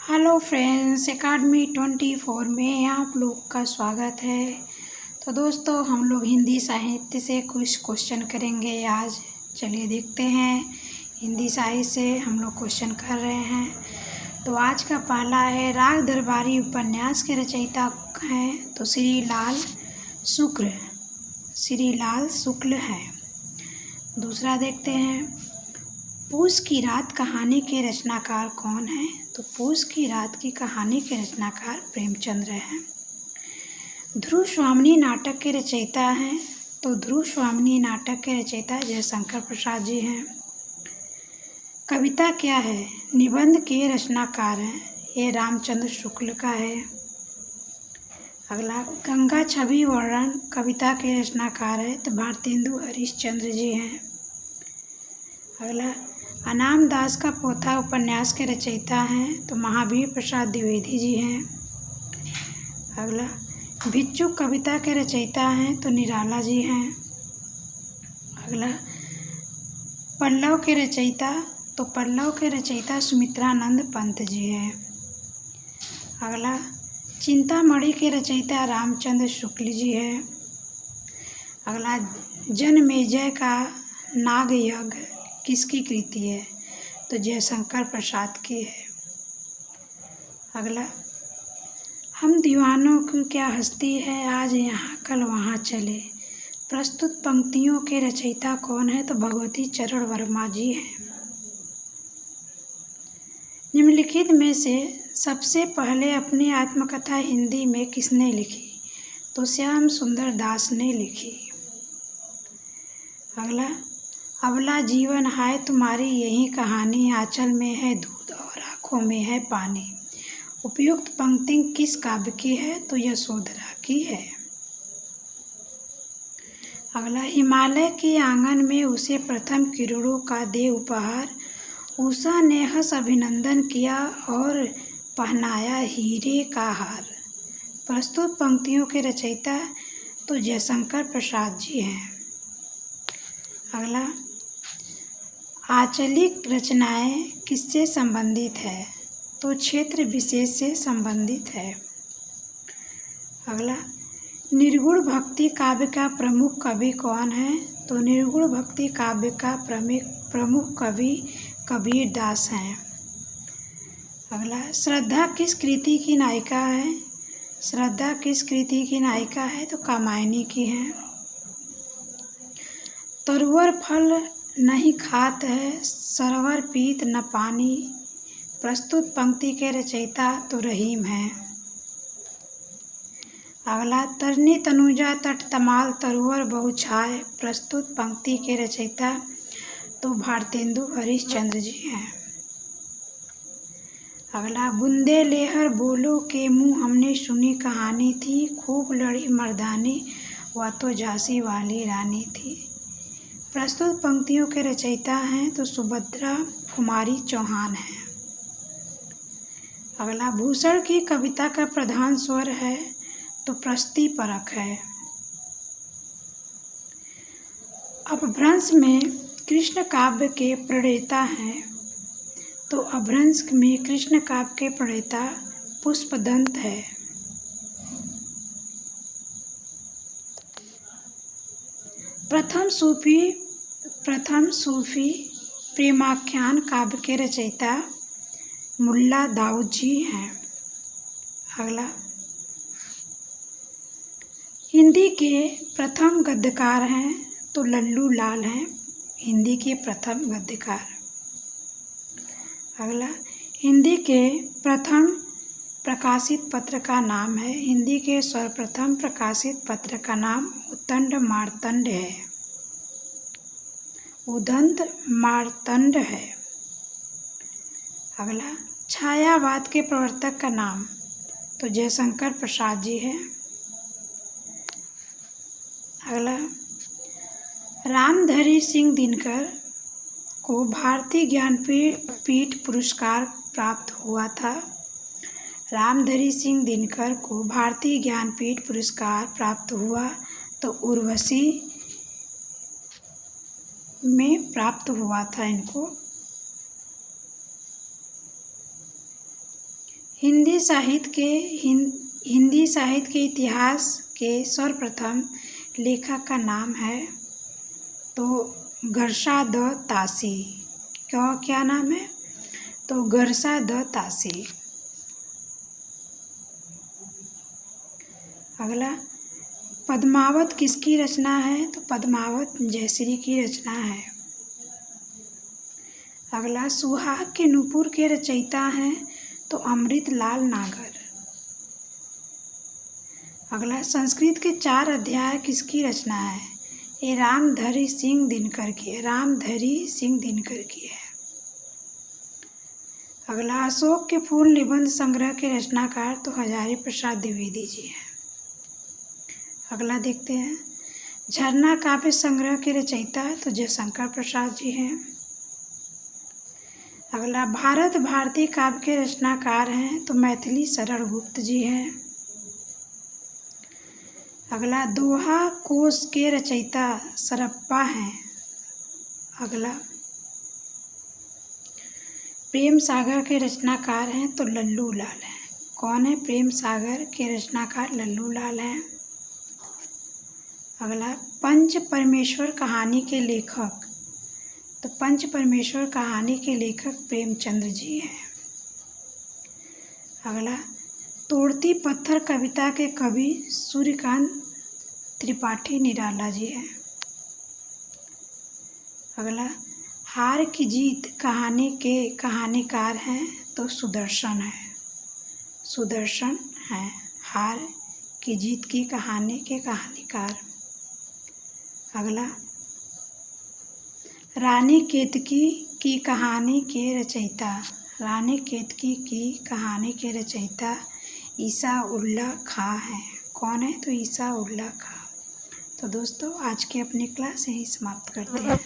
Hello friends, academy 24 में आप लोग का स्वागत है। तो दोस्तों, हम लोग हिंदी साहित्य से कुछ क्वेश्चन करेंगे आज। चलिए देखते हैं। हिंदी साहित्य से हम लोग क्वेश्चन कर रहे हैं। तो आज का पहला है, राग दरबारी उपन्यास के रचयिता हैं तो श्री लाल शुक्ल हैं। दूसरा देखते हैं, पूस की रात कहानी के रचनाकार कौन हैं? तो पूस की रात की कहानी के रचनाकार प्रेमचंद्र हैं। ध्रुव स्वामिनी नाटक के रचयिता हैं तो ध्रुव स्वामिनी नाटक के रचयिता जयशंकर प्रसाद जी हैं। कविता क्या है? निबंध के रचनाकार हैं, ये रामचंद्र शुक्ल का है। अगला, गंगा छवि वर्णन कविता के रचनाकार है तो भारतेंदु हरिश्चंद्र जी हैं। अगला, अनाम दास का पोथा उपन्यास के रचयिता हैं तो महावीर प्रसाद द्विवेदी जी हैं। अगला, भिक्षुक कविता के रचयिता हैं तो निराला जी हैं। अगला, पल्लव के रचयिता सुमित्रानंद पंत जी हैं। अगला, चिंतामणि के रचयिता रामचंद्र शुक्ल जी हैं। अगला, जनमेजय का नाग यज्ञ किसकी कृति है? तो जयशंकर प्रसाद की है। अगला, हम दीवानों की क्या हस्ती है, आज यहाँ कल वहाँ चले। प्रस्तुत पंक्तियों के रचयिता कौन है? तो भगवती चरण वर्मा जी हैं। निम्नलिखित में से सबसे पहले अपनी आत्मकथा हिंदी में किसने लिखी? तो श्याम सुंदर दास ने लिखी। अगला, अबला जीवन हाय तुम्हारी यही कहानी, आंचल में है दूध और आँखों में है पानी। उपयुक्त पंक्ति किस काव्य की है? तो यशोधरा की है। अगला, हिमालय के आंगन में उसे प्रथम किरणों का दे उपहार, उषा ने हंस अभिनंदन किया और पहनाया हीरे का हार। प्रस्तुत पंक्तियों के रचयिता तो जयशंकर प्रसाद जी हैं। अगला, आंचलिक रचनाएं किससे संबंधित है? तो क्षेत्र विशेष से संबंधित है। अगला, निर्गुण भक्ति काव्य का प्रमुख कवि कौन है? तो निर्गुण भक्ति काव्य का प्रमुख कवि कबीर दास हैं। अगला, श्रद्धा किस कृति की नायिका है? श्रद्धा किस कृति की नायिका है? तो कामायनी की है। तरुवर फल नहीं खात है, सरवर पीत न पानी। प्रस्तुत पंक्ति के रचयिता तो रहीम हैं। अगला, तरनी तनुजा तट तमाल तरुवर बहु छाय। प्रस्तुत पंक्ति के रचयिता तो भारतेंदु हरिश्चंद्र जी हैं। अगला, बूंदे लेहर बोलो के मुँह हमने सुनी कहानी थी, खूब लड़ी मर्दानी वह तो झांसी वाली रानी थी। प्रस्तुत पंक्तियों के रचयिता हैं तो सुभद्रा कुमारी चौहान हैं। अगला, भूषण की कविता का प्रधान स्वर है तो प्रस्तिपरक है। अपभ्रंश में कृष्ण काव्य के प्रणेता हैं तो अपभ्रंश में कृष्ण काव्य के प्रणेता पुष्पदंत है। प्रथम सूफी प्रेमाख्यान काव्य के रचयिता मुल्ला दाऊद जी हैं। अगला, हिंदी के प्रथम गद्यकार हैं तो लल्लू लाल हैं, हिंदी के प्रथम गद्यकार। अगला, हिंदी के प्रथम प्रकाशित पत्र का नाम है, हिंदी के सर्वप्रथम प्रकाशित पत्र का नाम उद्दंड मार्तंड है। अगला, छायावाद के प्रवर्तक का नाम तो जयशंकर प्रसाद जी हैं। अगला, रामधारी सिंह दिनकर को भारतीय ज्ञानपीठ पुरस्कार प्राप्त हुआ था। रामधारी सिंह दिनकर को भारतीय ज्ञानपीठ पुरस्कार प्राप्त हुआ तो उर्वशी में प्राप्त हुआ था इनको। हिंदी साहित्य के हिंदी साहित्य के इतिहास के सर्वप्रथम लेखक का नाम है तो घरसादत्तासी। क्या नाम है? तो घरसादत्तासी। अगला, पद्मावत किसकी रचना है? तो पद्मावत जयश्री की रचना है। अगला, सुहाग के नूपुर के रचयिता हैं तो अमृतलाल नागर। अगला, संस्कृत के 4 अध्याय किसकी रचना है? ये रामधारी सिंह दिनकर की है। रामधारी सिंह दिनकर की है। अगला, अशोक के फूल निबंध संग्रह के रचनाकार तो हजारी प्रसाद द्विवेदी जी हैं। अगला देखते हैं, झरना काव्य संग्रह के रचयिता तो जयशंकर प्रसाद जी हैं। अगला, भारत भारती काव्य के रचनाकार हैं तो मैथिली शरण गुप्त जी हैं। अगला, दोहा कोश के रचयिता सरप्पा हैं। अगला, प्रेम सागर के रचनाकार हैं तो लल्लू लाल हैं। कौन है प्रेम सागर के रचनाकार? लल्लू लाल हैं। अगला, पंच परमेश्वर कहानी के लेखक तो पंच परमेश्वर कहानी के लेखक प्रेमचंद्र जी हैं। अगला, तोड़ती पत्थर कविता के कवि सूर्यकांत त्रिपाठी निराला जी हैं। अगला, हार की जीत कहानी के कहानीकार हैं तो सुदर्शन है। सुदर्शन हैं हार की जीत की कहानी के कहानीकार। अगला, रानी केतकी की कहानी के रचयिता। रानी केतकी की कहानी के रचयिता ईसा उल्लाह खां हैं। कौन है? तो ईसा उल्लाह खां। तो दोस्तों, आज की अपनी क्लास यहीं समाप्त करते हैं।